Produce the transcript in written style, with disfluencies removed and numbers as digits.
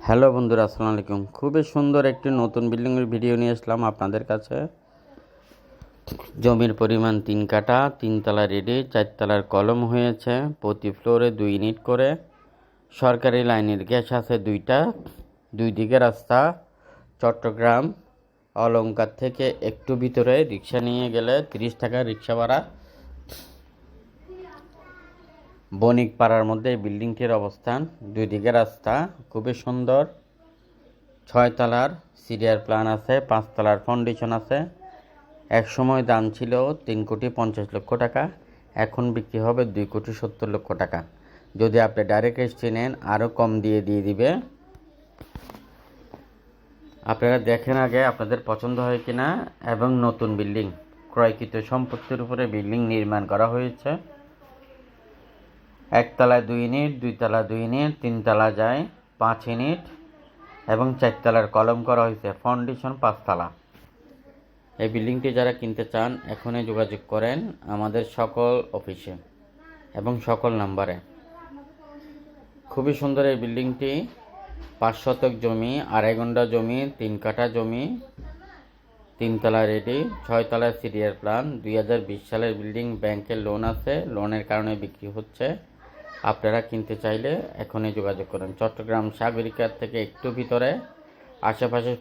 Hello বন্ধুরা, আসসালামু আলাইকুম। খুবই সুন্দর একটি নতুন বিল্ডিংয়ের ভিডিও নিয়ে আসলাম আপনাদের কাছে। জমির পরিমাণ 3 কাঠা, 3 তলা রেডি, 4 তলার কলম হয়েছে, প্রতি ফ্লোরে 2 ইউনিট করে। সরকারি লাইনের গ্যাস আছে 2টা, 2 দিকে রাস্তা। চট্টগ্রাম অলংকার থেকে একটু ভিতরে রিক্সা নিয়ে গেলে 30 টাকা রিক্সা ভাড়া। বণিক পাড়ার মধ্যে এই বিল্ডিংটির অবস্থান, 2 দিকে রাস্তা, খুবই সুন্দর। 6 তলার সিরিয়ার প্ল্যান আছে, 5 তলার ফাউন্ডেশন আছে। এক সময় দাম ছিল 3,50,00,000 টাকা, এখন বিক্রি হবে 2,70,00,000 টাকা। যদি আপনি ডাইরেক্ট এসে নেন আরও কম দিয়ে দিবে। আপনারা দেখেন আগে আপনাদের পছন্দ হয় কিনা। এবং নতুন বিল্ডিং, ক্রয়কৃত সম্পত্তির উপরে বিল্ডিং নির্মাণ করা হয়েছে। 1 তলায় 2 ইউনিট, 2 তলা 2 ইউনিট, 3 তলা যায় 5 ইউনিট এবং 4 তলার কলম করা হয়েছে। ফাউন্ডেশন 5 তলা। এই বিল্ডিংটি যারা কিনতে চান এখনই যোগাযোগ করেন আমাদের সকল অফিসে এবং সকল নাম্বারে। খুবই সুন্দর এই বিল্ডিংটি। 5 শতক জমি, 2.5 ঘন্টা জমি, 3 কাঠা জমি, 3 তলা রেডি, 6 তলায় সিরিয়ার প্ল্যান। 2020 সালের বিল্ডিং, ব্যাংকের লোন আছে, লোনের কারণে বিক্রি হচ্ছে। আপনারা কিনতে চাইলে এখনই যোগাযোগ করেন। চট্টগ্রাম সাগরিকার থেকে একটু ভিতরে, আশেপাশে